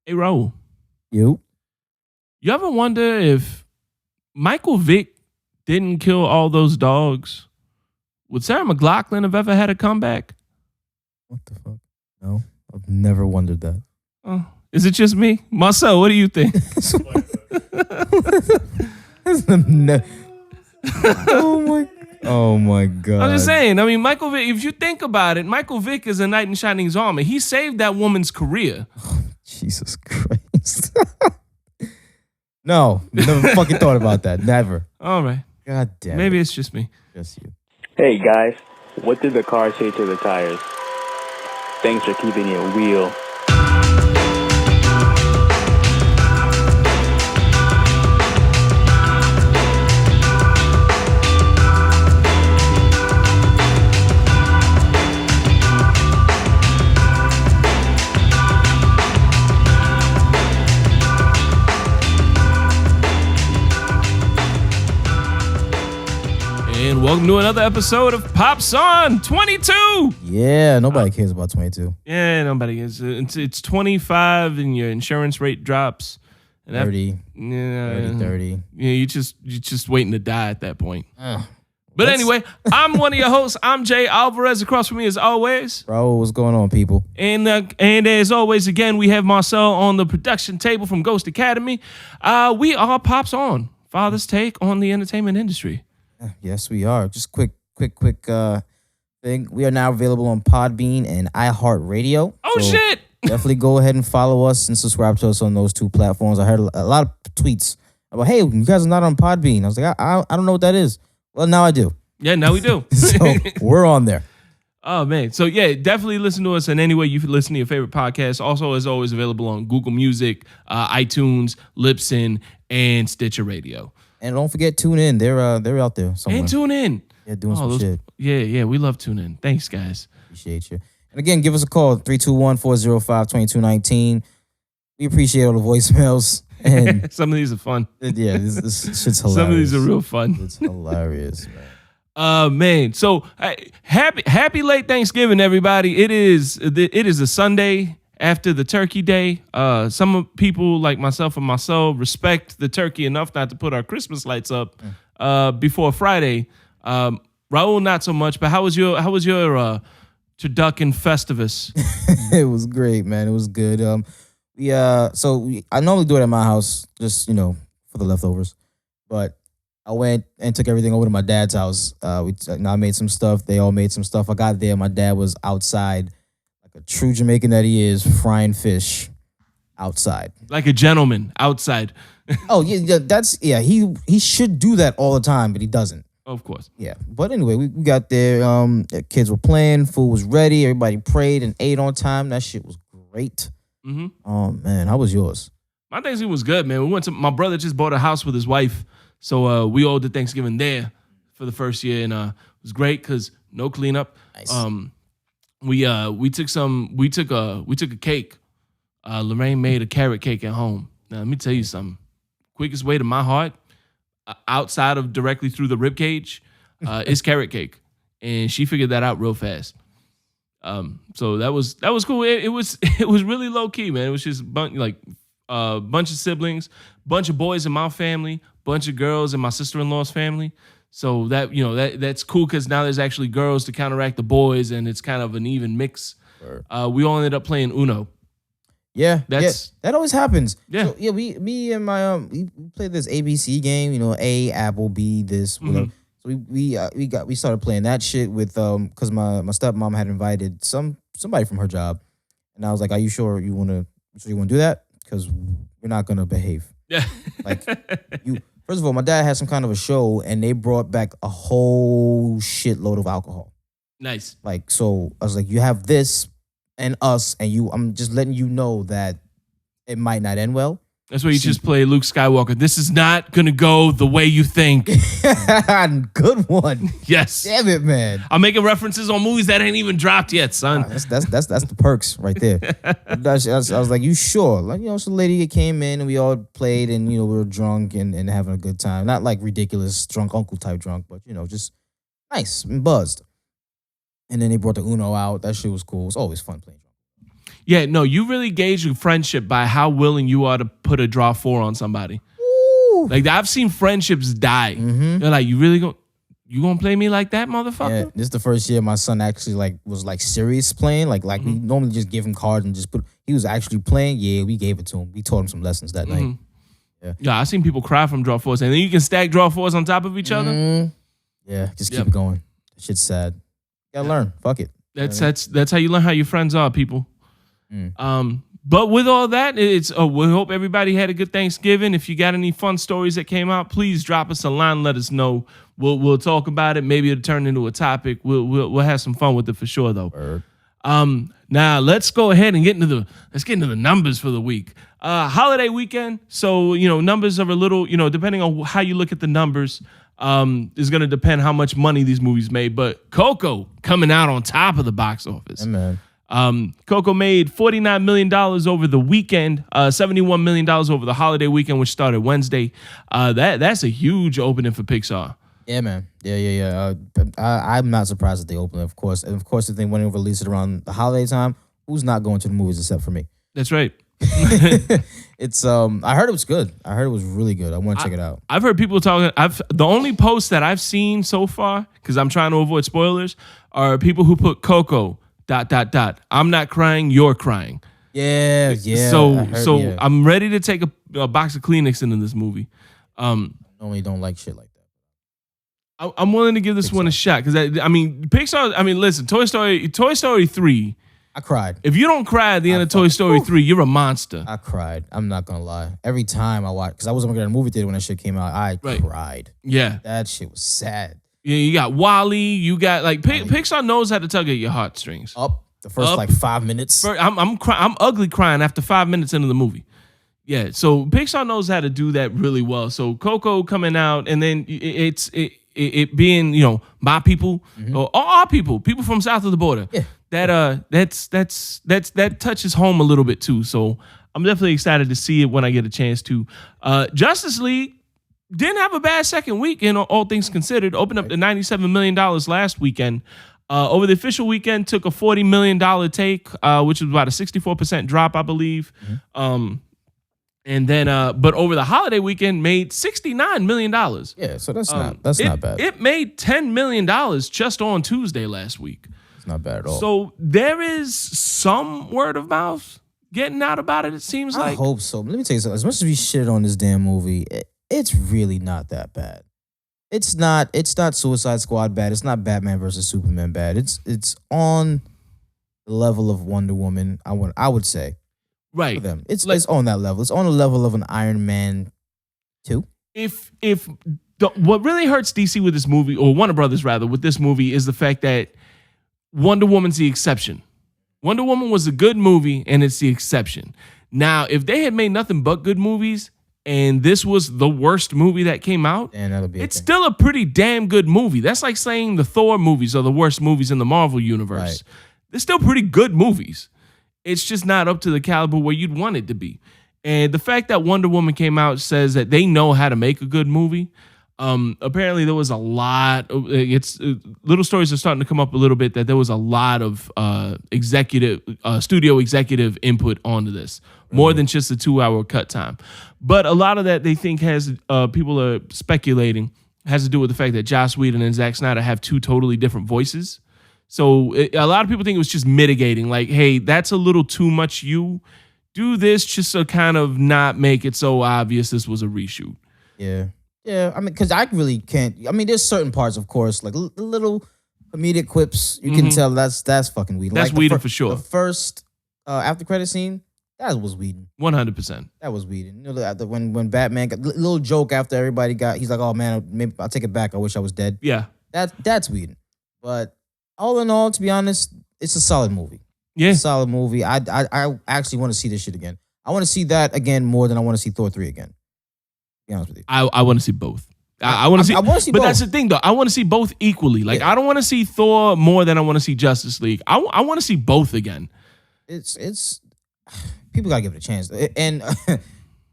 Hey, Raul, You? you ever wonder if Michael Vick didn't kill all those dogs? Would Sarah McLachlan have ever had a comeback? What the fuck? No, I've never wondered that. Oh, is it just me? Marcel, what do you think? Oh my god! I'm just saying. I mean, Michael Vick, if you think about it, Michael Vick is a knight in shining armor. He saved that woman's career. Jesus Christ! No, never fucking thought about that. Never. All right. God damn. Maybe it's just me. Just you. Hey guys, what did the car say to the tires? Thanks for keeping it real. And welcome to another episode of Pops On 22. Yeah, nobody cares about 22. Yeah, nobody is. It's 25 and your insurance rate drops. And 30. Yeah, 30. Yeah, you're just waiting to die at that point. Ugh. But anyway, I'm one of your hosts. I'm Jay Alvarez. Across from me as always. Raul, what's going on, people? And as always, again, we have Marcel on the production table from Ghost Academy. We are Pops On, Father's take on the entertainment industry. Yes, we are. Just quick thing. We are now available on Podbean and iHeartRadio. Oh, so shit. Definitely go ahead and follow us and subscribe to us on those two platforms. I heard a lot of tweets about, hey, you guys are not on Podbean. I was like, I don't know what that is. Well, now I do. Yeah, now we do. So we're on there. Oh, man. So, yeah, definitely listen to us in any way you listen to your favorite podcast. Also, as always, available on Google Music, iTunes, Libsyn, and Stitcher Radio. And don't forget, tune in. They're out there somewhere. And tune in. Yeah, doing some shit. Yeah, we love tune in. Thanks, guys. Appreciate you. And again, give us a call, 321-405-2219. We appreciate all the voicemails. And Some of these are fun. yeah, this shit's hilarious. Some of these are real fun. It's hilarious, man. Man. So happy late Thanksgiving, everybody. It is a Sunday after the turkey day. Some people like myself and myself respect the turkey enough not to put our Christmas lights up before Friday. Raul, not so much. But how was your turducken Festivus? It was great, man. It was good. I normally do it at my house, just for the leftovers. But I went and took everything over to my dad's house. I made some stuff. They all made some stuff. I got there. My dad was outside, like a true Jamaican that he is, frying fish outside. Like a gentleman outside. Oh yeah. He should do that all the time, but he doesn't. Of course. Yeah. But anyway, we got there. The kids were playing. Food was ready. Everybody prayed and ate on time. That shit was great. Mm-hmm. Oh man, how was yours? My Thanksgiving was good, man. My brother just bought a house with his wife, so we all did Thanksgiving there for the first year, and it was great because no cleanup. Nice. We took a cake. Lorraine made a carrot cake at home. Now let me tell you something. Quickest way to my heart, outside of directly through the rib cage, is carrot cake, and she figured that out real fast. So that was cool. It was really low key, man. It was just bunch of siblings, bunch of boys in my family, bunch of girls in my sister-in-law's family. So that's cool because now there's actually girls to counteract the boys, and it's kind of an even mix. We all ended up playing Uno. Yeah, that always happens. Yeah, so, me and my we played this ABC game. A, apple, B, this, whatever. Mm-hmm. So we started playing that shit with because my stepmom had invited somebody from her job, and I was like, "Are you sure you want to do that? Because we're not gonna behave." Yeah, First of all, my dad had some kind of a show, and they brought back a whole shitload of alcohol. Nice. So I was like, "You have this and us, and you. I'm just letting you know that it might not end well." That's why you just play Luke Skywalker. This is not going to go the way you think. Good one. Yes. Damn it, man. I'm making references on movies that ain't even dropped yet, son. That's the perks right there. I was like, you sure? So the lady came in and we all played and, we were drunk and having a good time. Not like ridiculous drunk uncle type drunk, but, just nice and buzzed. And then they brought the Uno out. That shit was cool. It's always fun playing drunk. Yeah, no, you really gauge your friendship by how willing you are to put a draw 4 on somebody. Ooh. Like I've seen friendships die. They're like, you gonna play me like that, motherfucker? Yeah, this is the first year my son actually was serious playing. Like we normally just give him cards and just put. He was actually playing. Yeah, we gave it to him. We taught him some lessons that night. Yeah, I've seen people cry from draw 4s, and then you can stack draw 4s on top of each other. Yeah, just keep it going. That shit's sad. You gotta learn. Fuck it. That's how you learn how your friends are, people. But with all that, we hope everybody had a good Thanksgiving. If you got any fun stories that came out, please drop us a line. Let us know. We'll talk about it. Maybe it'll turn into a topic. We'll have some fun with it for sure, though. Word. Now let's go ahead and get into the numbers for the week. Holiday weekend, so numbers are a little depending on how you look at the numbers. Is going to depend how much money these movies made. But Coco coming out on top of the box office. Yeah, man. Coco made $49 million over the weekend, $71 million over the holiday weekend, which started Wednesday. That's a huge opening for Pixar. Yeah, man. Yeah. I'm not surprised that they opened it, of course. And of course, if they went and released it around the holiday time, who's not going to the movies except for me? That's right. It's I heard it was good. I heard it was really good. I want to check it out. I've heard people talking. The only posts that I've seen so far, because I'm trying to avoid spoilers, are people who put Coco ... I'm not crying, you're crying. Yeah. So I'm ready to take a box of Kleenex into this movie. I normally don't like shit like that. I'm willing to give this one a shot because Pixar. Listen, Toy Story 3. I cried. If you don't cry at the end of Toy Story 3, you're a monster. I cried. I'm not gonna lie. Every time I watched, because I wasn't gonna movie theater when that shit came out, I cried. Yeah, that shit was sad. Yeah, you got Wally. You got Pixar knows how to tug at your heartstrings. Up the first 5 minutes. I'm ugly crying after 5 minutes into the movie. Yeah, so Pixar knows how to do that really well. So Coco coming out, and then it being my people or our people from south of the border. Yeah. That touches home a little bit too. So I'm definitely excited to see it when I get a chance to. Justice League didn't have a bad second week, all things considered. Opened up to $97 million last weekend. Over the official weekend, took a $40 million take, which was about a 64% drop, I believe. And then, but over the holiday weekend, made $69 million. Yeah, so that's not bad. It made $10 million just on Tuesday last week. It's not bad at all. So there is some word of mouth getting out about it. It seems like. I hope so. Let me tell you something. As much as we shit on this damn movie, it's really not that bad. It's not Suicide Squad bad. It's not Batman versus Superman bad. It's on the level of Wonder Woman. I would say. Right. For them. It's on that level. It's on the level of an Iron Man 2. What really hurts DC with this movie, or Warner Brothers rather, with this movie is the fact that Wonder Woman's the exception. Wonder Woman was a good movie, and it's the exception. Now, if they had made nothing but good movies, and this was the worst movie that came out, it's still a pretty damn good movie. That's like saying the Thor movies are the worst movies in the Marvel universe. Right. They're still pretty good movies. It's just not up to the caliber where you'd want it to be. And the fact that Wonder Woman came out says that they know how to make a good movie. Apparently there was a lot of, little stories are starting to come up a little bit that there was a lot of studio executive input onto this, more than just a 2-hour cut time. But a lot of that they think has, people are speculating, has to do with the fact that Joss Whedon and Zack Snyder have two totally different voices. So a lot of people think it was just mitigating, like, hey, that's a little too much. You do this just to kind of not make it so obvious this was a reshoot. Yeah. Yeah, because I really can't. There's certain parts, of course, like little comedic quips. You can tell that's fucking Whedon. That's Whedon for sure. The first after credit scene, that was Whedon. 100%. That was Whedon. When Batman got little joke after everybody got, he's like, oh man, maybe I'll take it back. I wish I was dead. Yeah, that's Whedon. But all in all, to be honest, it's a solid movie. Yeah, it's a solid movie. I actually want to see this shit again. I want to see that again more than I want to see Thor 3 again. Be honest with you. I want to see both. I want to see both. But that's the thing, though. I want to see both equally. Like, I don't want to see Thor more than I want to see Justice League. I want to see both again. It's people gotta give it a chance, and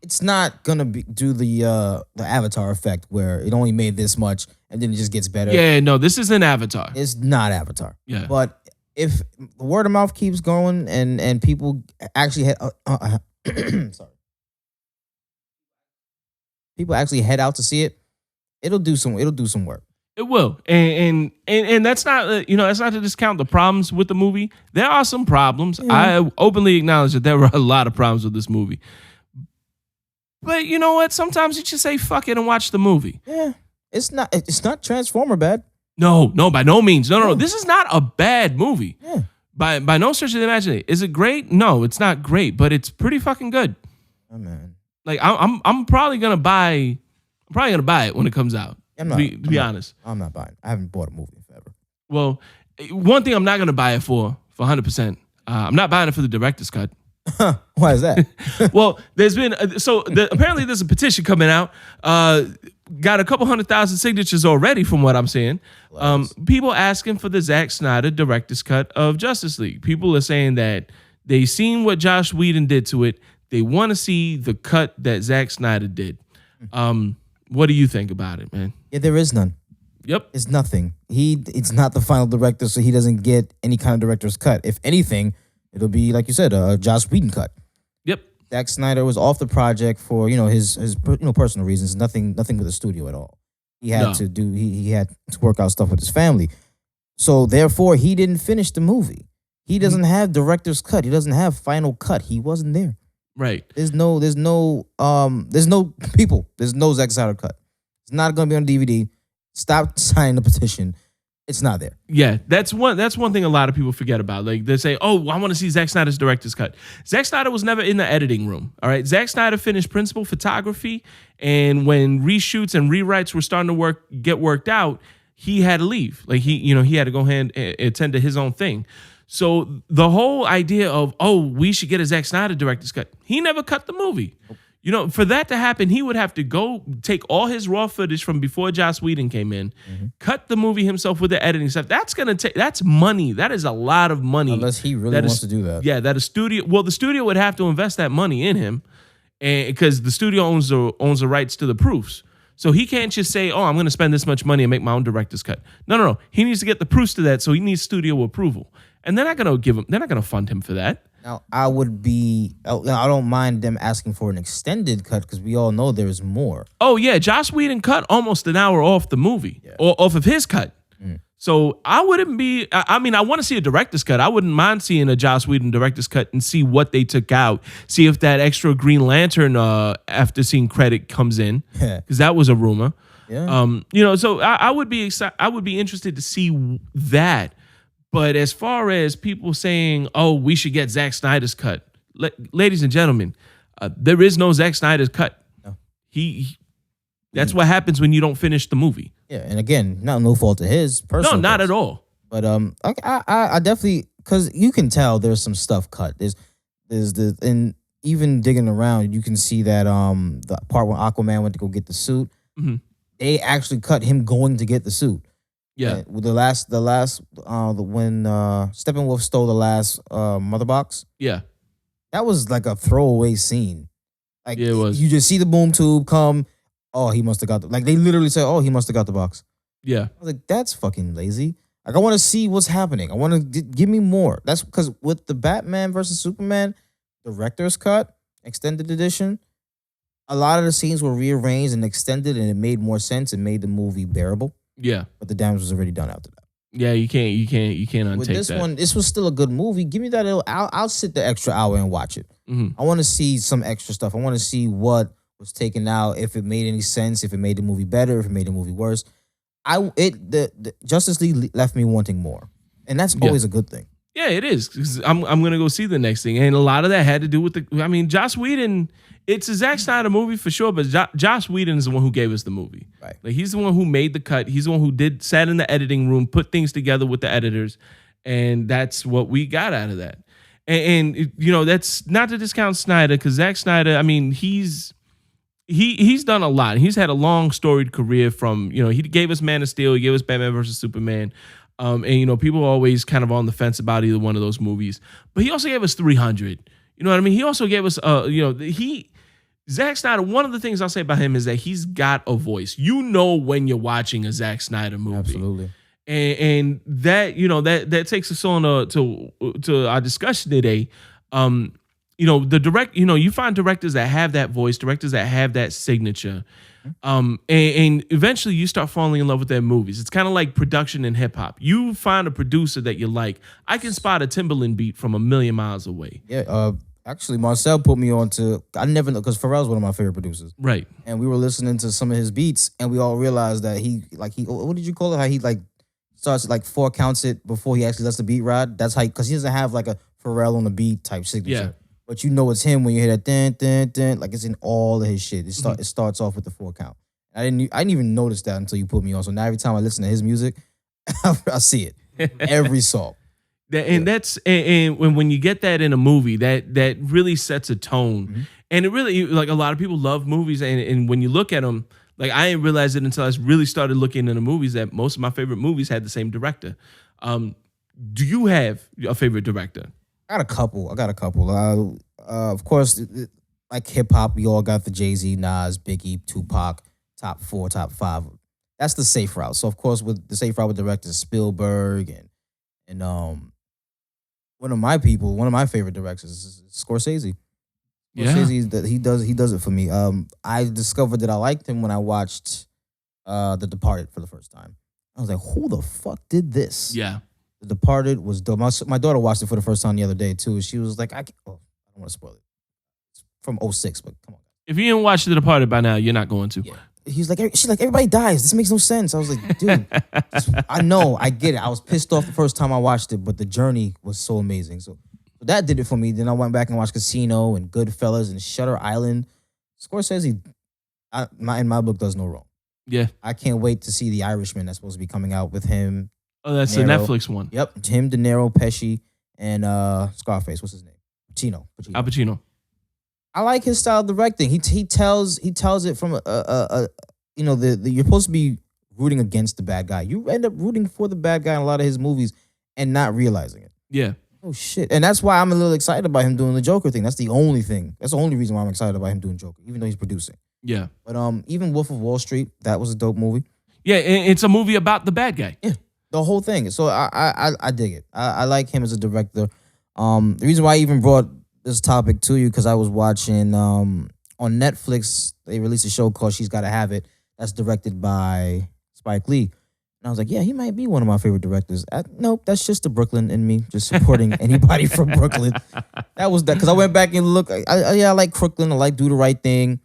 it's not gonna do the Avatar effect where it only made this much and then it just gets better. Yeah, no, this isn't Avatar. It's not Avatar. Yeah, but if the word of mouth keeps going and people actually sorry, people actually head out to see it, it'll do some work. It will, and that's not that's not to discount the problems with the movie. There are some problems. Yeah. I openly acknowledge that there were a lot of problems with this movie. But you know what? Sometimes you just say fuck it and watch the movie. Yeah, it's not Transformer bad. No, by no means. No. Yeah. This is not a bad movie. Yeah, By no stretch of the imagination. Is it great? No, it's not great, but it's pretty fucking good. oh man. Like I'm probably gonna buy it when it comes out. To be honest. I'm not buying. I haven't bought a movie in forever. Well, one thing I'm not gonna buy it for 100%. I'm not buying it for the director's cut. Why is that? Well, there's been apparently there's a petition coming out. Got a couple 100,000 signatures already, from what I'm seeing. People asking for the Zack Snyder director's cut of Justice League. People are saying that they seen what Josh Whedon did to it. They want to see the cut that Zack Snyder did. What do you think about it, man? Yeah, there is none. Yep. It's nothing. It's not the final director, so he doesn't get any kind of director's cut. If anything, it'll be, like you said, a Joss Whedon cut. Yep. Zack Snyder was off the project for his personal reasons. Nothing with the studio at all. He had to do. He had to work out stuff with his family. So therefore, he didn't finish the movie. He doesn't have director's cut. He doesn't have final cut. He wasn't there. Right. There's no people. There's no Zack Snyder cut. It's not going to be on DVD. Stop signing the petition. It's not there. Yeah, that's one thing a lot of people forget about. Like they say, "Oh, I want to see Zack Snyder's director's cut." Zack Snyder was never in the editing room. All right, Zack Snyder finished principal photography, and when reshoots and rewrites were starting to get worked out, he had to leave. Like he had to go ahead and attend to his own thing. So the whole idea of, oh, we should get a Zack Snyder director's cut, he never cut the movie. For that to happen, he would have to go take all his raw footage from before Joss Whedon came in, cut the movie himself with the editing stuff. That's money. That is a lot of money. Unless he really wants to do that. Yeah, the studio would have to invest that money in him, and because the studio owns the rights to the proofs. So he can't just say, oh, I'm going to spend this much money and make my own director's cut. No. He needs to get the proofs to that, so he needs studio approval. And they're not going to fund him for that. Now, I don't mind them asking for an extended cut because we all know there's more. Oh, yeah. Joss Whedon cut almost an hour off the movie, or off of his cut. So I wouldn't be, I want to see a director's cut. I wouldn't mind seeing a Joss Whedon director's cut and see what they took out. See if that extra Green Lantern after scene credit comes in, because that was a rumor. Yeah. So I would be excited. I would be interested to see that. But as far as people saying, oh, we should get Zack Snyder's cut, ladies and gentlemen, there is no Zack Snyder's cut. No. That's what happens when you don't finish the movie. Yeah, and again, no fault of his personal. No, not at all. But I definitely, because you can tell there's some stuff cut. There's and even digging around, you can see that the part when Aquaman went to go get the suit, they actually cut him going to get the suit. Yeah. With when Steppenwolf stole the last mother box. Yeah. That was like a throwaway scene. Like, yeah, it was. You just see the boom tube come. Oh, he must have got they literally said, oh, he must have got the box. Yeah. I was like, that's fucking lazy. Like, I want to see what's happening. I want to give me more. That's because with the Batman versus Superman director's cut, extended edition, a lot of the scenes were rearranged and extended, and it made more sense. It made the movie bearable. Yeah. But the damage was already done after that. Yeah, you can't untake With this that. one, this was still a good movie. Give me that. I'll sit the extra hour and watch it. I want to see some extra stuff. I want to see what was taken out, if it made any sense, if it made the movie better, if it made the movie worse. The Justice League left me wanting more, and that's always a good thing. Yeah, it is. 'Cause I'm gonna go see the next thing, and a lot of that had to do with Joss Whedon. It's a Zack Snyder movie for sure, but Joss Whedon is the one who gave us the movie. Right. Like, he's the one who made the cut. He's the one who sat in the editing room, put things together with the editors, and that's what we got out of that. And that's not to discount Snyder, because Zack Snyder, he's done a lot. He's had a long storied career from, he gave us Man of Steel, he gave us Batman versus Superman. And people are always kind of on the fence about either one of those movies. But he also gave us 300. You know what I mean? He also gave us, Zack Snyder, one of the things I'll say about him is that he's got a voice. When you're watching a Zack Snyder movie. Absolutely. and that that takes us on to our discussion today. You find directors that have that voice, directors that have that signature, and eventually you start falling in love with their movies. It's kind of like production in hip hop. You find a producer that you like. I can spot a Timbaland beat from a million miles away. Yeah. Actually, Marcel put me on to. I never know because Pharrell's one of my favorite producers. Right. And we were listening to some of his beats, and we all realized that he what did you call it? How he like starts like 4 counts it before he actually lets the beat ride. That's how because he doesn't have like a Pharrell on the beat type signature. Yeah. But you know it's him when you hear that dun dun dun, like it's in all of his shit. It starts off with the 4 count. I didn't even notice that until you put me on. So now every time I listen to his music, I see it every song. That's when you get that in a movie, that really sets a tone, and it really like a lot of people love movies, and when you look at them, like I didn't realize it until I really started looking into movies that most of my favorite movies had the same director. Do you have a favorite director? I got a couple. Of course, like hip hop, we all got the Jay-Z, Nas, Biggie, Tupac, top 4, top 5. That's the safe route. So of course, with the safe route with directors, Spielberg and one of my favorite directors is Scorsese. Yeah. Scorsese, he does it for me. I discovered that I liked him when I watched The Departed for the first time. I was like, who the fuck did this? Yeah. The Departed was dope. My daughter watched it for the first time the other day too. She was like, I don't want to spoil it. It's from 2006, but come on. If you didn't watch The Departed by now, you're not going to. Yeah. She's like, everybody dies. This makes no sense. I was like, dude, I know, I get it. I was pissed off the first time I watched it, but the journey was so amazing. So that did it for me. Then I went back and watched Casino and Goodfellas and Shutter Island. Scorsese, in my book, does no wrong. Yeah. I can't wait to see The Irishman that's supposed to be coming out with him. Oh, that's De Niro. the Netflix one. Yep, him, De Niro, Pesci, and Scarface. What's his name? Pacino. Al Pacino. I like his style of directing. He tells it from you're supposed to be rooting against the bad guy. You end up rooting for the bad guy in a lot of his movies and not realizing it. Yeah. Oh shit. And that's why I'm a little excited about him doing the Joker thing. That's the only thing. That's the only reason why I'm excited about him doing Joker, even though he's producing. Yeah. But even Wolf of Wall Street, that was a dope movie. Yeah, it's a movie about the bad guy. Yeah. The whole thing. So I dig it. I like him as a director. The reason why I even brought this topic to you because I was watching on Netflix. They released a show called She's Gotta Have It. That's directed by Spike Lee. And I was like, yeah, he might be one of my favorite directors. Nope, that's just the Brooklyn in me, just supporting anybody from Brooklyn. That was that because I went back and looked. I like Crooklyn. I like Do the Right Thing.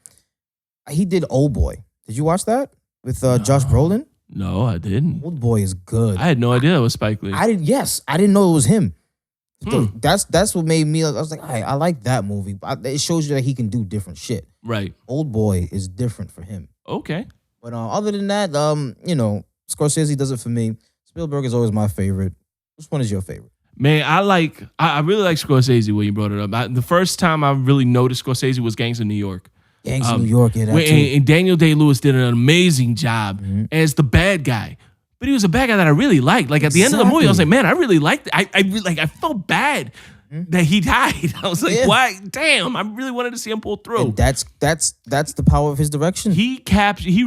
He did Old Boy. Did you watch that with Josh Brolin? No, I didn't. Old Boy is good. I had no idea it was Spike Lee. I didn't know it was him. That's what made me. I was like, I like that movie. It shows you that he can do different shit. Right. Old Boy is different for him. Okay. But other than that, Scorsese does it for me. Spielberg is always my favorite. Which one is your favorite? Man, I really like Scorsese when you brought it up. The first time I really noticed Scorsese was Gangs of New York. Gangs of New York, yeah, that too. And Daniel Day-Lewis did an amazing job as the bad guy. But he was a bad guy that I really liked. Like at the end of the movie, I was like, man, I really liked it. I felt bad that he died. I was like, why? Damn, I really wanted to see him pull through. And that's the power of his direction. He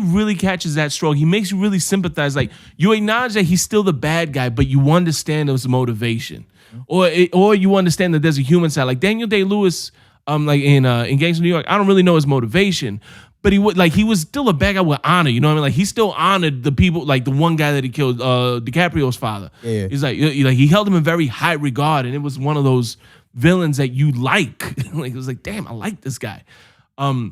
really catches that stroke. He makes you really sympathize. Like you acknowledge that he's still the bad guy, but you understand his motivation, or you understand that there's a human side. Like Daniel Day-Lewis, like in Gangs of New York, I don't really know his motivation. But he was still a bad guy with honor, you know what I mean? Like he still honored the people, like the one guy that he killed, DiCaprio's father. Yeah. He's like he held him in very high regard, and it was one of those villains that you like. Like it was like, damn, I like this guy. My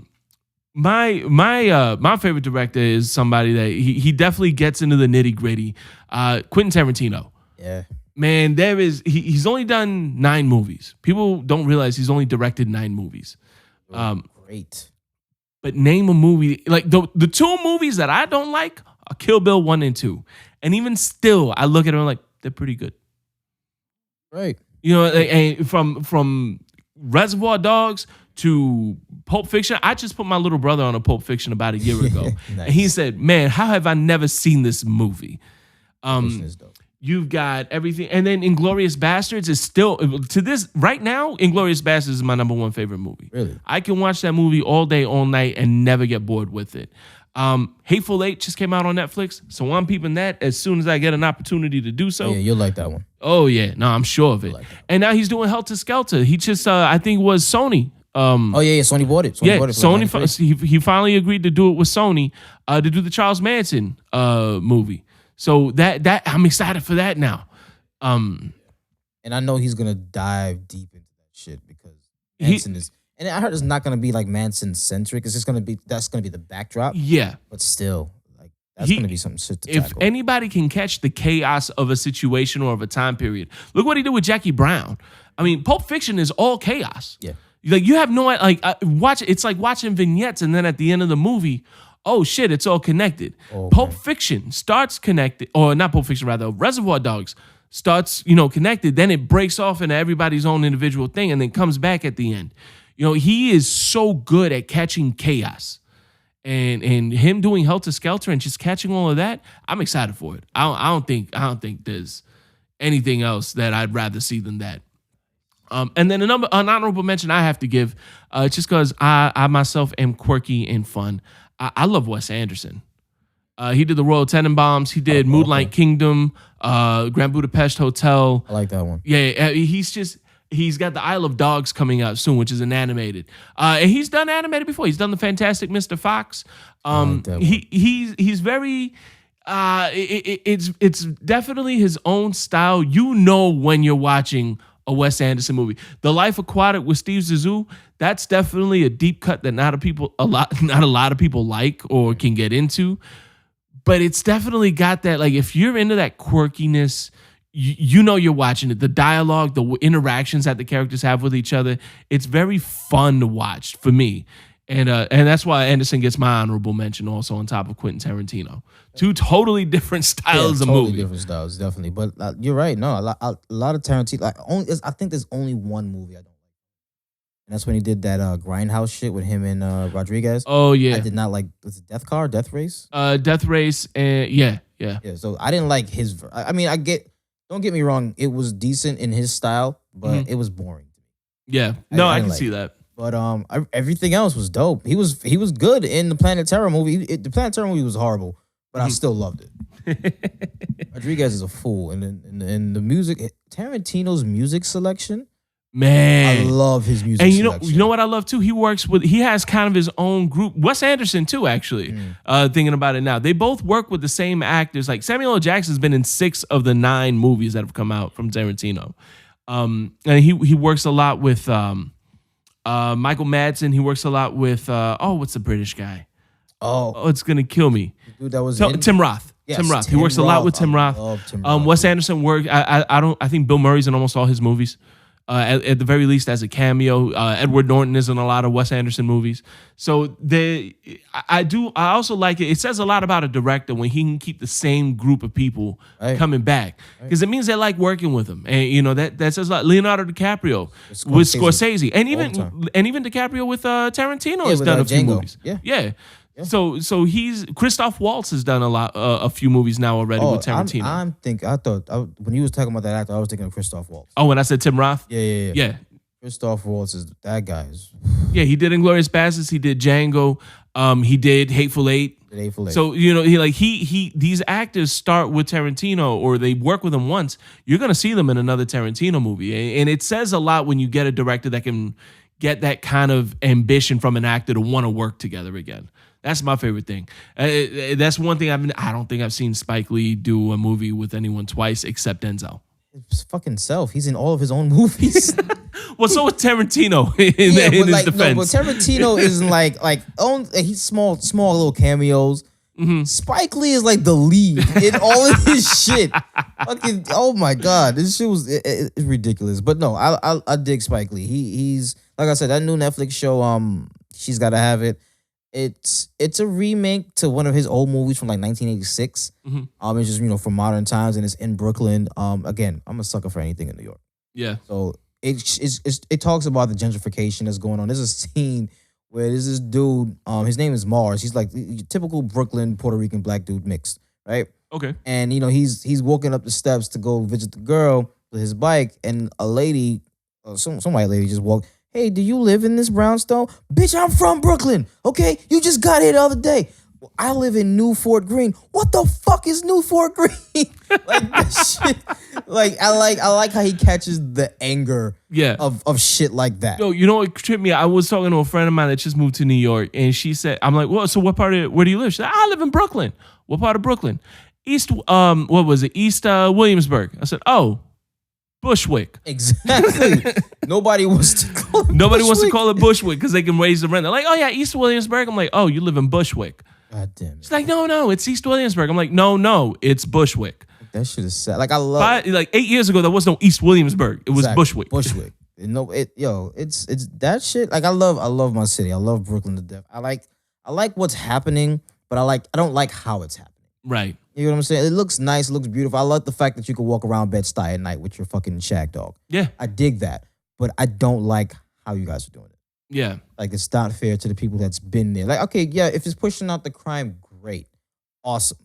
favorite director is somebody that he definitely gets into the nitty gritty. Quentin Tarantino. Yeah. Man, he's only done 9 movies. People don't realize he's only directed 9 movies. Great. But name a movie, like the 2 movies that I don't like are Kill Bill 1 and 2. And even still, I look at them like, they're pretty good. Right. You know, and from Reservoir Dogs to Pulp Fiction, I just put my little brother on a Pulp Fiction about a year ago. Nice. And he said, man, how have I never seen this movie? You've got everything. And then Inglourious Bastards is still, to this, right now, Inglourious Bastards is my #1 favorite movie. Really? I can watch that movie all day, all night, and never get bored with it. Hateful Eight just came out on Netflix, so I'm peeping that as soon as I get an opportunity to do so. Yeah, you'll like that one. Oh yeah, no, I'm sure of it. like And now he's doing Helter Skelter. He just, I think it was Sony. Oh yeah, Sony bought it. Sony bought it for like Sony. He finally agreed to do it with Sony to do the Charles Manson movie. So that I'm excited for that now. And I know he's gonna dive deep into that shit because Manson is. And I heard it's not gonna be like Manson centric. It's just gonna be that's gonna be the backdrop. Yeah, but still, like that's gonna be something shit to if tackle. anybody can catch the chaos of a situation or of a time period, look what he did with Jackie Brown. I mean, Pulp Fiction is all chaos. Yeah. Like you have no watch. It's like watching vignettes, and then at the end of the movie, oh shit, it's all connected. Oh, Pulp Fiction starts connected, or not Pulp Fiction, rather Reservoir Dogs starts connected. Then it breaks off into everybody's own individual thing, and then comes back at the end. He is so good at catching chaos, and him doing Helter Skelter and just catching all of that. I'm excited for it. I don't think there's anything else that I'd rather see than that. And then an honorable mention I have to give, just because I myself am quirky and fun. I love Wes Anderson. He did the Royal Tenenbaums. He did Moonlight Kingdom, Grand Budapest Hotel. I like that one. Yeah, he's got the Isle of Dogs coming out soon, which is an animated. And he's done animated before. He's done the Fantastic Mr. Fox. He's very. It's definitely his own style. When you're watching a Wes Anderson movie. The Life Aquatic with Steve Zissou, that's definitely a deep cut that not a lot of people like or can get into. But it's definitely got that, like, if you're into that quirkiness, you're watching it. The dialogue, the interactions that the characters have with each other, it's very fun to watch for me. And that's why Anderson gets my honorable mention also on top of Quentin Tarantino. Two totally different styles of movie. Different styles, definitely. But you're right. No, a lot of Tarantino. I think there's only one movie I don't like, and that's when he did that Grindhouse shit with him and Rodriguez. Oh yeah, I did not like. Was it Death Race? Death Race, and yeah. So I didn't like his. I mean, don't get me wrong. It was decent in his style, but it was boring to me. Yeah, no, I can see that. But everything else was dope. He was good in the Planet Terror movie. The Planet Terror movie was horrible, but I still loved it. Rodriguez is a fool, and the music, Tarantino's music selection, man, I love his music. And selection. you know what I love too. He has kind of his own group. Wes Anderson too, actually. Thinking about it now, they both work with the same actors. Like Samuel L. Jackson's been in 6 of the 9 movies that have come out from Tarantino, and he works a lot with. Michael Madsen, he works a lot with what's the British guy? Oh, it's gonna kill me. Dude, that was Tim Roth. Yes, Tim Roth. He works a lot with Tim Roth. Wes Anderson worked. I think Bill Murray's in almost all his movies. At the very least as a cameo. Edward Norton is in a lot of Wes Anderson movies. So I also like it. It says a lot about a director when he can keep the same group of people coming back. Because it means they like working with him. And that says a lot. Leonardo DiCaprio with Scorsese. And even DiCaprio with Tarantino has done a few movies. Yeah. So he's Christoph Waltz has done a few movies now already with Tarantino. I thought when you was talking about that actor, I was thinking of Christoph Waltz. Oh, when I said Tim Roth? Yeah. Christoph Waltz is that guy. Yeah, he did Inglourious Basterds. He did Django. He did Hateful Eight. So these actors start with Tarantino or they work with him once. You're gonna see them in another Tarantino movie, and it says a lot when you get a director that can get that kind of ambition from an actor to want to work together again. That's my favorite thing. That's one thing I don't think I've seen Spike Lee do a movie with anyone twice except Denzel. His fucking self. He's in all of his own movies. Well, so is Tarantino in his defense. No, but Tarantino is he's small little cameos. Mm-hmm. Spike Lee is like the lead in all of his shit. Fucking, oh my god, this shit was it's ridiculous. But no, I dig Spike Lee. He's like I said, that new Netflix show. She's Gotta Have It. It's a remake to one of his old movies from like 1986. Mm-hmm. It's just from modern times and it's in Brooklyn. Again, I'm a sucker for anything in New York. Yeah. So it talks about the gentrification that's going on. There's a scene where there's this dude. His name is Mars. He's like typical Brooklyn Puerto Rican black dude mixed, right? Okay. And he's walking up the steps to go visit the girl with his bike, and a lady, some white lady just walked. Hey, do you live in this brownstone? Bitch, I'm from Brooklyn. Okay, you just got here the other day. I live in New Fort Greene. What the fuck is New Fort Greene? Like that shit. Like I like how he catches the anger of shit like that. Yo, you know what tripped me? I was talking to a friend of mine that just moved to New York, and she said, I'm like, well, so where do you live? She said, I live in Brooklyn. What part of Brooklyn? East Williamsburg. I said, oh, Bushwick. Exactly. Nobody wants to call it Nobody wants to Bushwick. call it Bushwick because they can raise the rent. They're like, oh yeah, East Williamsburg. I'm like, oh, you live in Bushwick. God damn it. She's like, no, it's East Williamsburg. I'm like, no, it's Bushwick. That shit is sad. Like I love Like 8 years ago, there was no East Williamsburg. It was Bushwick. Bushwick. It's that shit. Like I love my city. I love Brooklyn to death. I like what's happening, but I don't like how it's happening. Right. You know what I'm saying? It looks nice. It looks beautiful. I love the fact that you can walk around Bed-Stuy at night with your fucking shag dog. Yeah. I dig that. But I don't like how you guys are doing it. Yeah. Like, it's not fair to the people that's been there. Like, okay, yeah, if it's pushing out the crime, great. Awesome.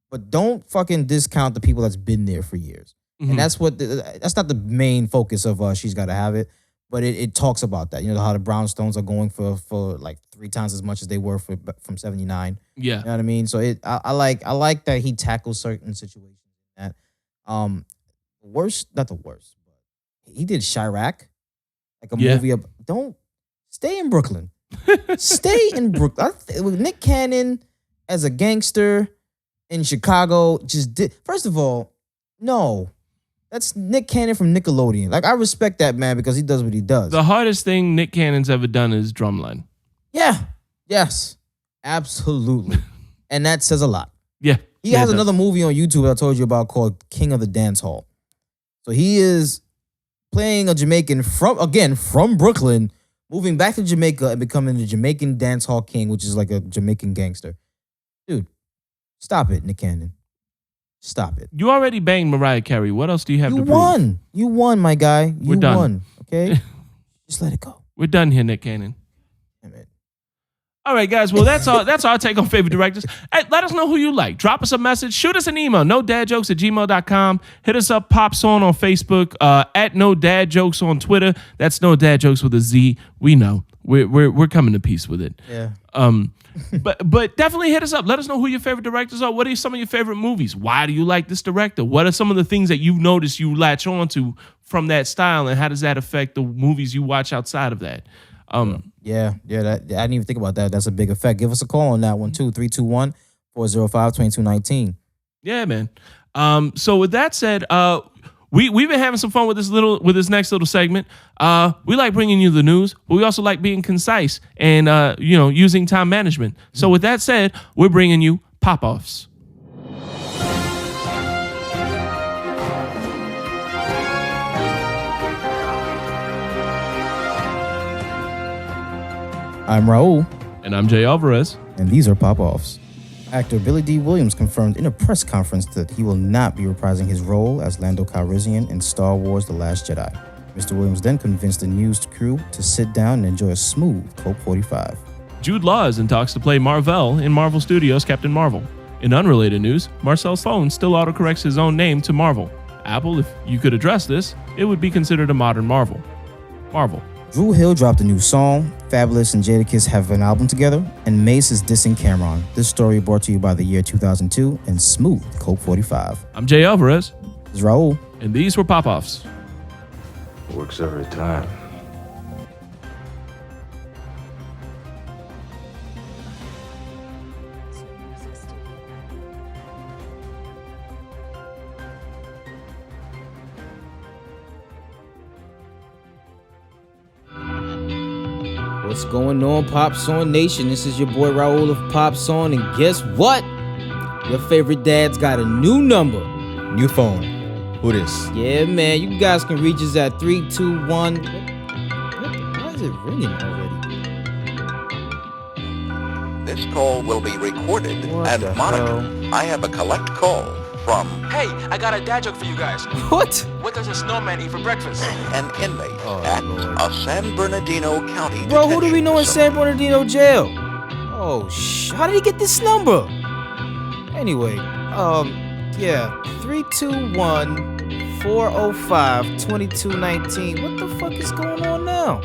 But don't fucking discount the people that's been there for years. Mm-hmm. And that's not the main focus of She's Gotta Have It. But it talks about that. You know, how the brownstones are going for like 3 times as much as they were from 79. Yeah. You know what I mean? So I like that he tackles certain situations. That not the worst, but he did Chirac, like a movie of don't stay in Brooklyn. Stay in Brooklyn. With Nick Cannon as a gangster in Chicago just did. First of all, no. That's Nick Cannon from Nickelodeon. Like, I respect that man because he does what he does. The hardest thing Nick Cannon's ever done is Drumline. Yeah. Yes. Absolutely. And that says a lot. Yeah. He has another movie on YouTube that I told you about called King of the Dance Hall. So he is playing a Jamaican from Brooklyn, moving back to Jamaica and becoming the Jamaican dance hall king, which is like a Jamaican gangster. Dude, stop it, Nick Cannon. Stop it. You already banged Mariah Carey. What else do you have to prove? You won, my guy. We're done. Won. Okay? Just let it go. We're done here, Nick Cannon. Damn it. All right, guys. Well, that's our take on favorite directors. Hey, let us know who you like. Drop us a message. Shoot us an email. nodadjokes@gmail.com. Hit us up. Pop Song on Facebook. At No Dad Jokes on Twitter. That's No Dad Jokes with a Z. We know. We're coming to peace with it. Yeah. But definitely hit us up. Let us know who your favorite directors are. What are some of your favorite movies? Why do you like this director? What are some of the things that you've noticed you latch on to from that style, and how does that affect the movies you watch outside of that? Yeah. I didn't even think about that. That's a big effect. Give us a call on that one too. 321-405-2219. Yeah, man. So with that said, we've been having some fun with this next little segment. We like bringing you the news, but we also like being concise and using time management. So with that said, we're bringing you pop-offs. I'm Raul. And I'm Jay Alvarez. And these are pop-offs. Actor Billy D. Williams confirmed in a press conference that he will not be reprising his role as Lando Calrissian in Star Wars The Last Jedi. Mr. Williams then convinced the news crew to sit down and enjoy a smooth Coke 45. Jude Law is in talks to play Marvel in Marvel Studios' Captain Marvel. In unrelated news, Marcel's phone still autocorrects his own name to Marvel. Apple, if you could address this, it would be considered a modern Marvel. Drew Hill dropped a new song. Fabulous and Jadakiss have an album together, and Mace is dissing Cameron. This story brought to you by the year 2002 and Smooth Coke 45. I'm Jay Alvarez. This is Raul. And these were pop-offs. Works every time. What's going on, Pop Song Nation? This is your boy Raul of Pop Song, and guess what? Your favorite dad's got a new number. New phone. Who this? Yeah, man. You guys can reach us at 321. Why is it ringing already? This call will be recorded What and the monitored. hell? I have a collect call from Hey, I got a dad joke for you guys. What? What does a snowman eat for breakfast? an inmate Oh, at Lord. a San Bernardino County Bro, who do we know in detention San Bernardino jail? Oh, how did he get this number? Anyway, 321-405-2219. What the fuck is going on now?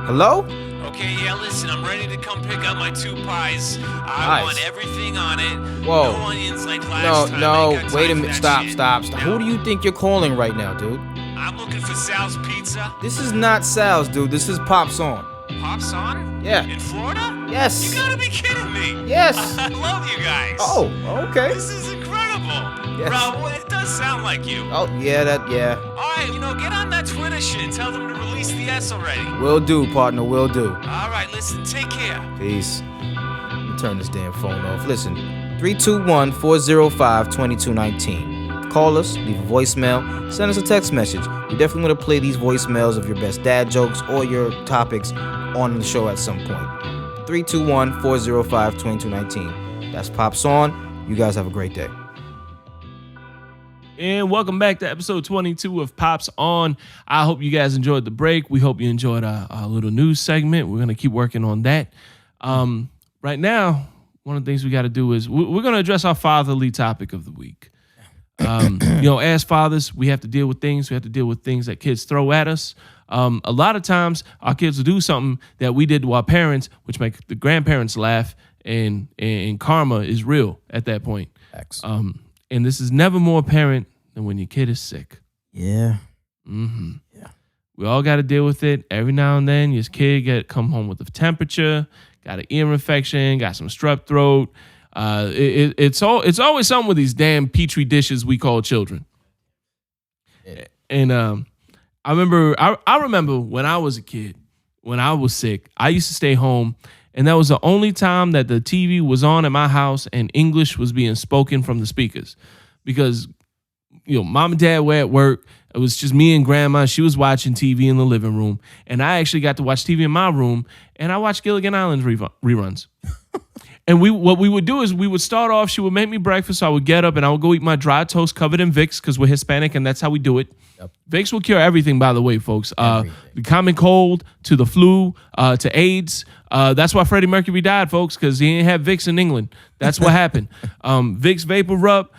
Hello? Okay, yeah, listen, I'm ready to come pick up my 2 pies. I Pies? want everything on it. Whoa. No onions like last time. I No, ain't got wait a time for minute. that Stop. shit. Who do you think you're calling right now, dude? I'm looking for Sal's Pizza. This is not Sal's, dude. This is Pop's on. Pops on? Yeah. In Florida? Yes. You gotta be kidding me. Yes. I love you guys. Oh, okay. This is incredible. Yes. Raul, it does sound like you. Oh, yeah. All right, get on that Twitter shit. Tell them to release the S already. Will do, partner. Will do. All right, listen, take care. Peace. Let me turn this damn phone off. Listen, 321-405-2219. Call us, leave a voicemail, send us a text message. We definitely want to play these voicemails of your best dad jokes or your topics on the show at some point. 321-405-2219. That's Pops On. You guys have a great day. And welcome back to episode 22 of Pops On. I hope you guys enjoyed the break. We hope you enjoyed our little news segment. We're going to keep working on that. Right now, one of the things we got to do is we're going to address our fatherly topic of the week. As fathers, we have to deal with things. We have to deal with things that kids throw at us. A lot of times, our kids will do something that we did to our parents, which make the grandparents laugh, and karma is real at that point. X. And this is never more apparent than when your kid is sick. Yeah. Mm-hmm. Yeah. We all got to deal with it. Every now and then, your kid come home with a temperature, got an ear infection, got some strep throat. It's always something with these damn petri dishes we call children. Yeah. And I remember when I was a kid, when I was sick, I used to stay home. And that was the only time that the TV was on at my house and English was being spoken from the speakers. Because, mom and dad were at work. It was just me and grandma. She was watching TV in the living room. And I actually got to watch TV in my room. And I watched Gilligan Island reruns. And what we would do is we would start off, she would make me breakfast. So I would get up and I would go eat my dry toast covered in Vicks because we're Hispanic and that's how we do it. Yep. Vicks will cure everything, by the way, folks. The common cold to the flu to AIDS. That's why Freddie Mercury died, folks, because he didn't have Vicks in England. That's what happened. Vicks Vapor Rub,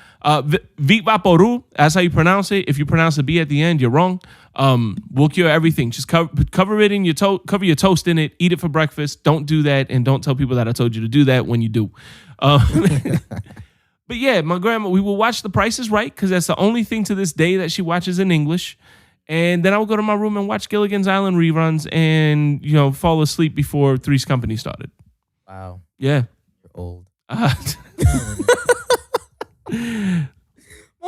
Vic Vaporu, that's how you pronounce it. If you pronounce the B at the end, you're wrong. We'll cure everything. Just cover it in your cover your toast in it. Eat it for breakfast. Don't do that, and don't tell people that I told you to do that when you do. But yeah, my grandma, we will watch The Price is Right because that's the only thing to this day that she watches in English. And then I would go to my room and watch Gilligan's Island reruns and, fall asleep before Three's Company started. Wow. Yeah. You're old. My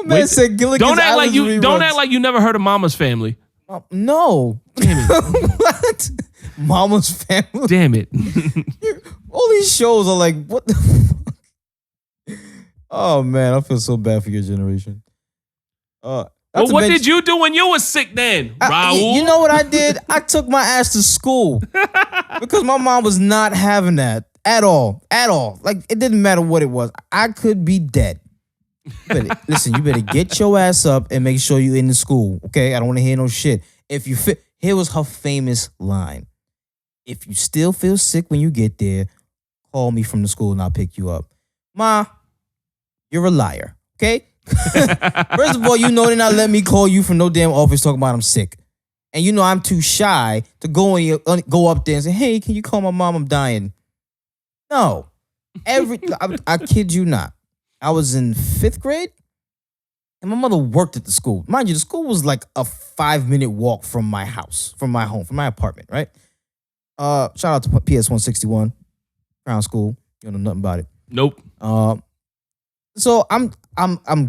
man said Gilligan's Island reruns. Don't act like you never heard of Mama's Family. No. Damn it. What? Mama's Family? Damn it. All these shows are like, what the fuck? Oh, man, I feel so bad for your generation. Well, what did you do when you were sick then, Raul? You know what I did? I took my ass to school because my mom was not having that at all. Like, it didn't matter what it was. I could be dead. Listen, you better get your ass up and make sure you're in the school, okay? I don't want to hear no shit. Here was her famous line. If you still feel sick when you get there, call me from the school and I'll pick you up. Ma, you're a liar, okay? First of all, they're not letting me call you from no damn office talking about I'm sick. And I'm too shy to go up there and say, hey, can you call my mom? I'm dying. No. I kid you not. I was in 5th grade and my mother worked at the school. Mind you, the school was like a 5-minute walk from my house, from my home, from my apartment, right? Shout out to PS 161, Crown School. You don't know nothing about it. Nope. So I'm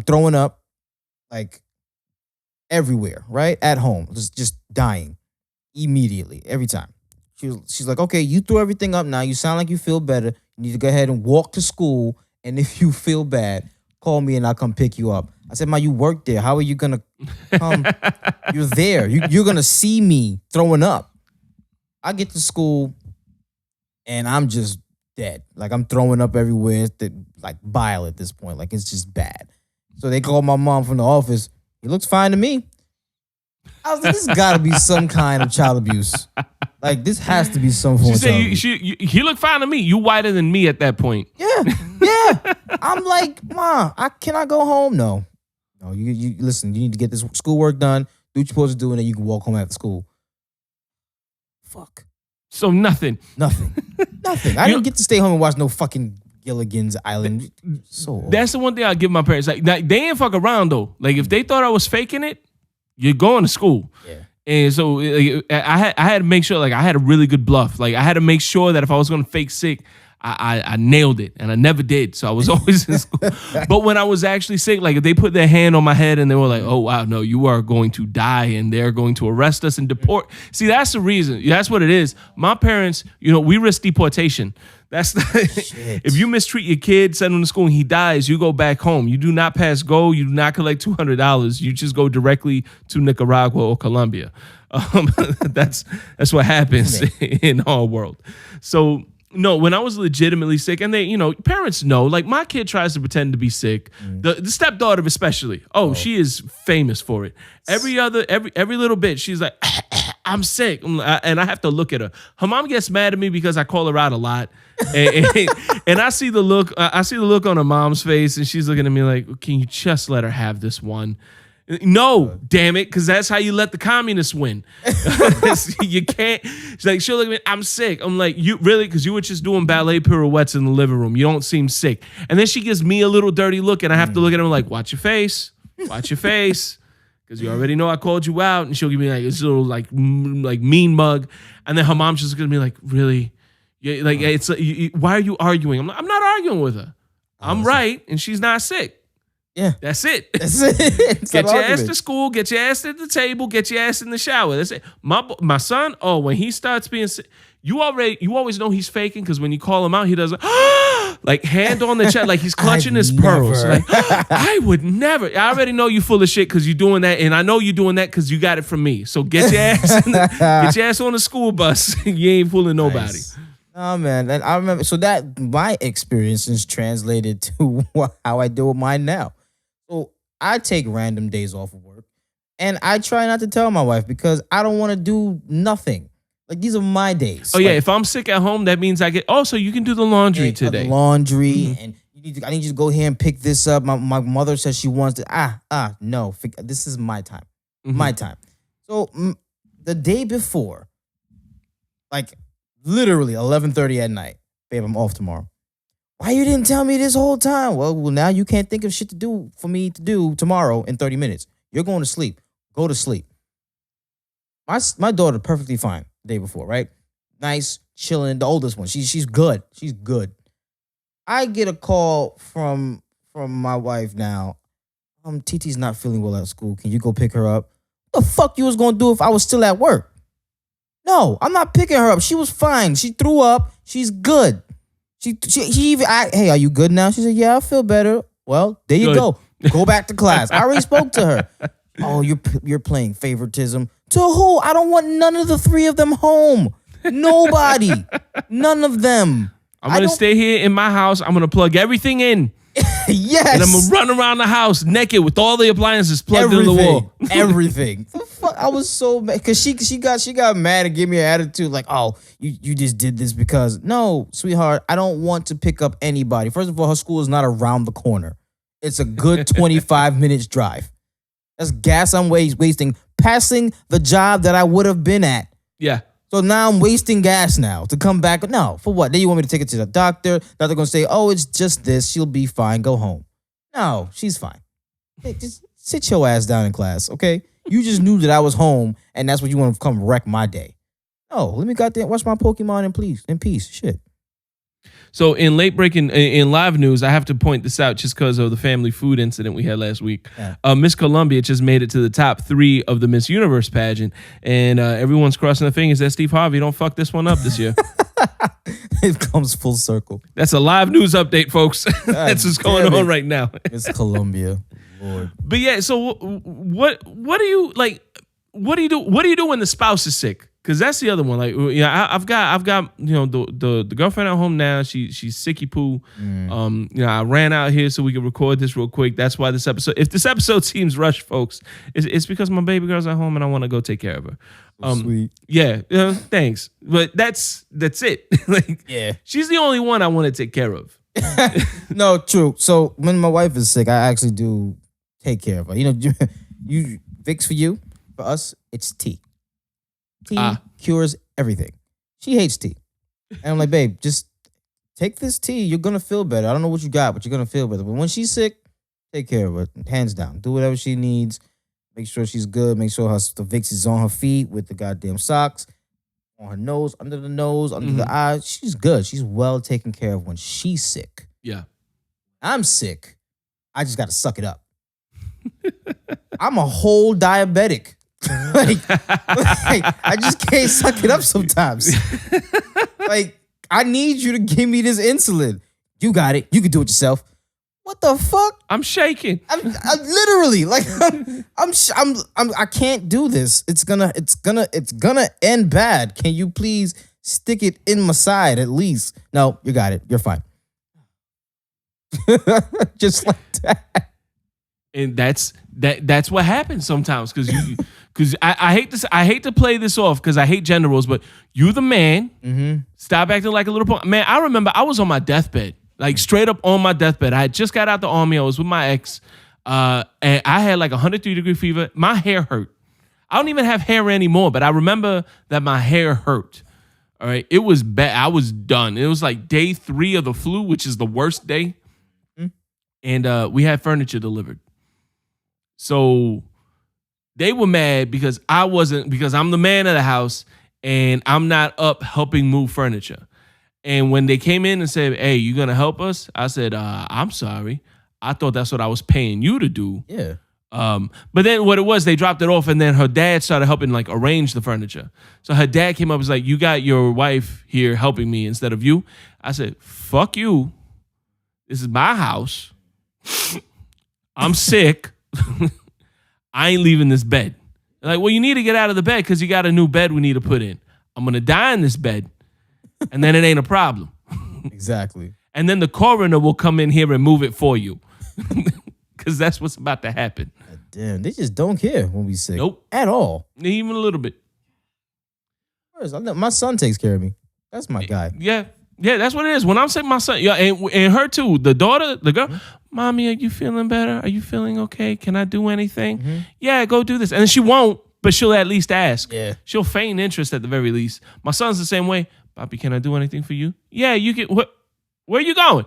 throwing up like everywhere, right? At home, just dying immediately every time. She's like, okay, you threw everything up now. You sound like you feel better. You need to go ahead and walk to school. And if you feel bad, call me and I'll come pick you up. I said, Ma, you work there. How are you gonna come? You're there. You're gonna see me throwing up. I get to school and I'm just dead. Like I'm throwing up everywhere. It's like bile at this point. Like it's just bad. So they call my mom from the office. He looks fine to me. I was like, this got to be some kind of child abuse. Like this has to be some form of child abuse. He looked fine to me. You whiter than me at that point. Yeah. I'm like, Ma, can I go home? No. You listen. You need to get this schoolwork done. Do what you're supposed to do, and then you can walk home after school. Fuck. So nothing. Nothing. I didn't get to stay home and watch no fucking Gilligan's Island. So old. That's the one thing I give my parents. Like they ain't fuck around though. Like if they thought I was faking it, you're going to school. Yeah. And so like, I had to make sure like I had a really good bluff. Like I had to make sure that if I was going to fake sick, I nailed it, and I never did. So I was always in school. But when I was actually sick, like if they put their hand on my head and they were like, "Oh wow, no, you are going to die, and they're going to arrest us and deport." See, that's the reason. That's what it is. My parents, we risk deportation. That's if you mistreat your kid, send him to school, and he dies, you go back home. You do not pass go. You do not collect $200. You just go directly to Nicaragua or Colombia. That's what happens in our world. So. No, when I was legitimately sick, and they, parents know, like my kid tries to pretend to be sick. The stepdaughter especially. Oh, she is famous for it. Every little bit, she's like, I'm sick. And I have to look at her. Her mom gets mad at me because I call her out a lot. And I see the look on her mom's face, and she's looking at me like, can you just let her have this one? No, damn it, because that's how you let the communists win. You can't. She's like, she'll look at me, I'm sick. I'm like, you really? Because you were just doing ballet pirouettes in the living room. You don't seem sick. And then she gives me a little dirty look, and I have to look at her like, watch your face. Watch your face. Because you already know I called you out. And she'll give me like this little like mean mug. And then her mom's just going to be like, really? Yeah, like, why are you arguing? I'm like, I'm not arguing with her. I'm right, and she's not sick. Yeah. That's it. That's it. Get your ass to school, get your ass at the table, get your ass in the shower. That's it. My son, when he starts being sick, you always know he's faking because when you call him out, he does like hand on the chest, like he's clutching his pearls. Like, I would never. I already know you full of shit because you're doing that, and I know you're doing that because you got it from me. So get your ass get your ass on the school bus. You ain't fooling nobody. Nice. Oh man, and I remember. So that my experience is translated to how I deal with mine now. So I take random days off of work, and I try not to tell my wife because I don't want to do nothing. Like these are my days. Oh yeah, if I'm sick at home, that means I get. Oh, so you can do the laundry today. Laundry, and I need you to go here and pick this up. My mother says she wants to. No, this is my time. My time. So the day before, like literally 11:30 at night, babe, I'm off tomorrow. Why you didn't tell me this whole time? Well, now you can't think of shit to do for me to do tomorrow in 30 minutes. You're going to sleep. Go to sleep. My daughter perfectly fine the day before, right? Nice, chilling. The oldest one, she's good. She's good. I get a call from my wife now. TT's not feeling well at school. Can you go pick her up? What the fuck you was gonna do if I was still at work? No, I'm not picking her up. She was fine. She threw up. She's good. She even, hey, are you good now? She said, yeah, I feel better. Well, there you go. Go back to class. I already spoke to her. Oh, you're playing favoritism. To who? I don't want none of the three of them home. Nobody. None of them. I'm going to stay here in my house. I'm going to plug everything in. Yes. And I'm going to run around the house naked with all the appliances plugged in the wall. Everything. The fuck? I was so mad because she got mad and gave me an attitude like, oh, you just did this because. No, sweetheart, I don't want to pick up anybody. First of all, her school is not around the corner. It's a good 25 minutes drive. That's gas I'm wasting passing the job that I would have been at. Yeah. So now I'm wasting gas now to come back. No, for what? Then you want me to take her to the doctor. Doctor going to say, oh, it's just this. She'll be fine. Go home. No, she's fine. Hey, just sit your ass down in class, okay? You just knew that I was home, and that's what you want to come wreck my day. No, let me goddamn watch my Pokemon in peace. Shit. So in in live news, I have to point this out just because of the family food incident we had last week. Yeah. Miss Columbia just made it to the top 3 of the Miss Universe pageant, and everyone's crossing their fingers that Steve Harvey don't fuck this one up this year. It comes full circle. That's a live news update, folks. That's what's going on right now. Miss Columbia, Lord. But yeah, so what do you like? What do you do? What do you do when the spouse is sick? Because that's the other one. Like, I've got the girlfriend at home now. She's sicky poo. I ran out here so we could record this real quick. That's why if this episode seems rushed, folks, it's because my baby girl's at home and I want to go take care of her. Sweet. Yeah. Thanks. But that's it. Like, yeah. She's the only one I want to take care of. No, true. So when my wife is sick, I actually do take care of her. You Vicks for you. For us, it's tea. Tea cures everything. She hates tea. And I'm like, babe, just take this tea. You're going to feel better. I don't know what you got, but you're going to feel better. But when she's sick, take care of her. Hands down. Do whatever she needs. Make sure she's good. Make sure the Vicks is on her feet with the goddamn socks. On her nose, under the eyes. She's good. She's well taken care of when she's sick. Yeah. I'm sick. I just got to suck it up. I'm a whole diabetic. like, I just can't suck it up sometimes. Like, I need you to give me this insulin. You got it. You can do it yourself. What the fuck? I'm shaking. I'm literally like I can't do this. It's gonna end bad. Can you please stick it in my side at least? No, you got it. You're fine. Just like that. And that's what happens sometimes because I hate to play this off because I hate gender roles, but you the man. Mm-hmm. Stop acting like a little punk. Man, I remember I was on my deathbed. Like straight up on my deathbed. I had just got out the army. I was with my ex. And I had like 103-degree fever. My hair hurt. I don't even have hair anymore, but I remember that my hair hurt. All right. It was bad. I was done. It was like day 3 of the flu, which is the worst day. Mm-hmm. And we had furniture delivered. So they were mad because because I'm the man of the house and I'm not up helping move furniture. And when they came in and said, hey, you going to help us? I said, I'm sorry. I thought that's what I was paying you to do. Yeah. But then what it was, they dropped it off and then her dad started helping like arrange the furniture. So her dad came up and was like, you got your wife here helping me instead of you. I said, fuck you. This is my house. I'm sick. I ain't leaving this bed. They're like, well, you need to get out of the bed because you got a new bed we need to put in. I'm going to die in this bed. And then it ain't a problem. Exactly. And then the coroner will come in here and move it for you. Because that's what's about to happen. Damn, they just don't care when we sick. Nope. At all. Even a little bit. My son takes care of me. That's my guy. Yeah. Yeah, that's what it is. When I'm sick, my son, yeah, and her too, the daughter, the girl, Mommy, are you feeling better? Are you feeling okay? Can I do anything? Mm-hmm. Yeah, go do this. And she won't, but she'll at least ask. Yeah. She'll feign interest at the very least. My son's the same way. Bobby, can I do anything for you? Yeah, you can. Where are you going?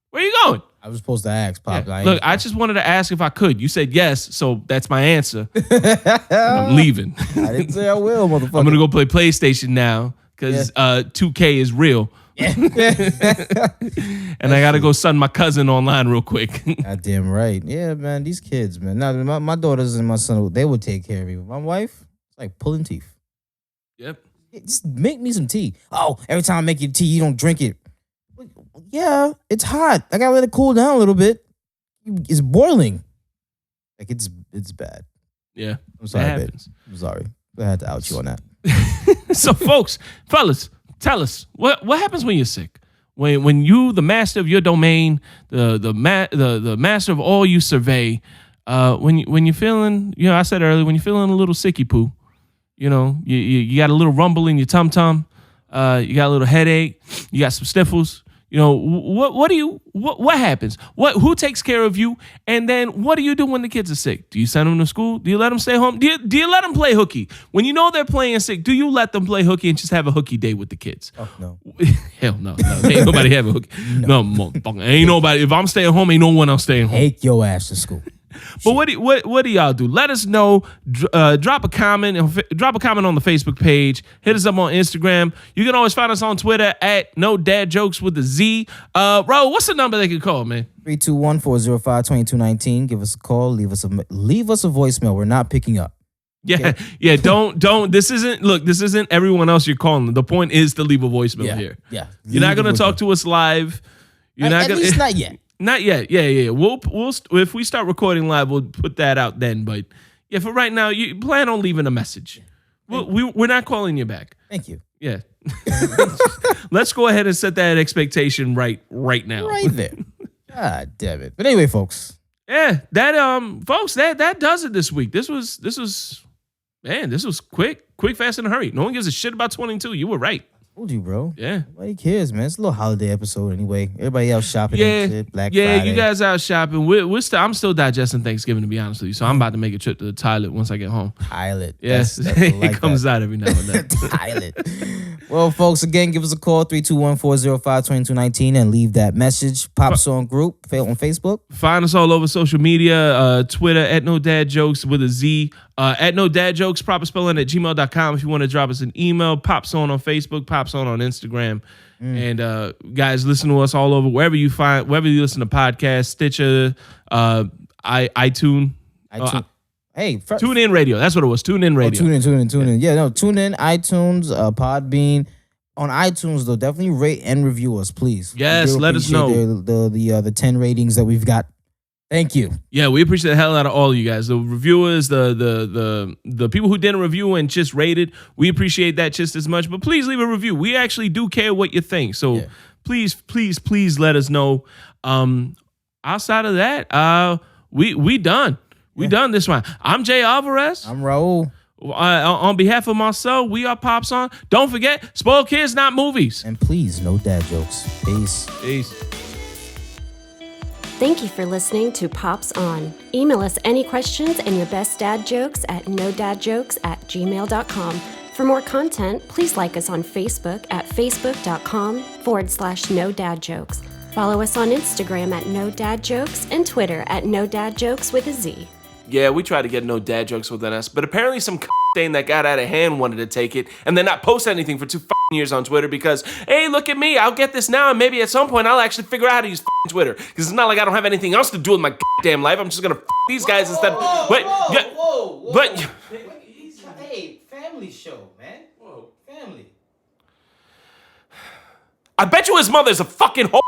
Where are you going? I was supposed to ask, Pop. Yeah. Look, I just wanted to ask if I could. You said yes, so that's my answer. I'm leaving. I didn't say I will, motherfucker. I'm going to go play PlayStation now because 2K is real. Yeah. And I got to go sun my cousin online real quick. Goddamn right. Yeah, man, these kids, man. Now, my daughters and my son, they would take care of me. My wife, it's like pulling teeth. Yep. Just make me some tea. Oh, every time I make you tea, you don't drink it. Yeah, it's hot. I gotta let it cool down a little bit. It's boiling. Like it's bad. Yeah, I'm sorry, babe. I'm sorry. I had to out you on that. So, fellas, tell us what happens when you're sick. When you, the master of your domain, the master of all you survey. When you're feeling, I said earlier, when you're feeling a little sicky poo. You got a little rumble in your tum-tum. You got a little headache. You got some sniffles. What happens? Who takes care of you? And then what do you do when the kids are sick? Do you send them to school? Do you let them stay home? Do you let them play hooky? When you know they're playing sick, do you let them play hooky and just have a hooky day with the kids? Oh, no. Hell no. Ain't nobody have a hooky. No, ain't nobody. If I'm staying home, ain't no one else staying home. Take your ass to school. But what do y'all do? Let us know. Drop a comment on the Facebook page. Hit us up on Instagram. You can always find us on Twitter at No Dad Jokes with a Z. Raul, what's the number they can call, man? 321-405-2219. Give us a call. Leave us a voicemail. We're not picking up. Yeah, okay? Yeah. Don't. This isn't everyone else you're calling. The point is to leave a voicemail here. Yeah. You're not gonna talk to us live. At least not yet. Not yet. Yeah. We'll if we start recording live, we'll put that out then. But yeah, for right now, you plan on leaving a message. We're not calling you back. Thank you. Yeah. Let's go ahead and set that expectation right now. Right there. God damn it. But anyway, folks. Yeah, that does it this week. This was quick, fast, and hurry. No one gives a shit about 22. You were right. Told you, bro. Yeah. Nobody cares, man. It's a little holiday episode anyway. Everybody out shopping Yeah, and shit. Black yeah, Friday. you guys out shopping. I'm still digesting Thanksgiving, to be honest with you. So I'm about to make a trip to the toilet once I get home. Pilot. Yes, it comes out every now and then. Pilot. Well, folks, again, give us a call, 321-405-2219, and leave that message. Pop Song Group on Facebook. Find us all over social media, Twitter, @NoDadJokes with a Z, @NoDadJokes, proper spelling @gmail.com if you want to drop us an email. Popzone on Facebook, Popzone on Instagram. And guys, listen to us all over, wherever you listen to podcasts, Stitcher, iTunes. Hey, Tune in radio. That's what it was. Tune in radio. Tune in. Yeah, no, tune in. iTunes, Podbean. On iTunes, though, definitely rate and review us, please. Yes, let us know the 10 ratings that we've got. Thank you. Yeah, we appreciate the hell out of all of you guys. The reviewers, the people who didn't review and just rated, we appreciate that just as much. But please leave a review. We actually do care what you think. So please let us know. Outside of that, we done. We done this one. I'm Jay Alvarez. I'm Raul. On behalf of Marcel, we are Pops On. Don't forget, spoil kids, not movies. And please, no dad jokes. Peace. Thank you for listening to Pops On. Email us any questions and your best dad jokes at nodadjokes@gmail.com. For more content, please like us on Facebook at facebook.com/nodadjokes. Follow us on Instagram at nodadjokes and Twitter at nodadjokes with a Z. Yeah, we tried to get no dad jokes within us, but apparently some thing that got out of hand wanted to take it and then not post anything for 2 years on Twitter because, hey, look at me, I'll get this now and maybe at some point I'll actually figure out how to use Twitter because it's not like I don't have anything else to do with my goddamn life. I'm just gonna these guys instead. Whoa. Hey, family show, man. Whoa, family. I bet you his mother's a fucking hoe.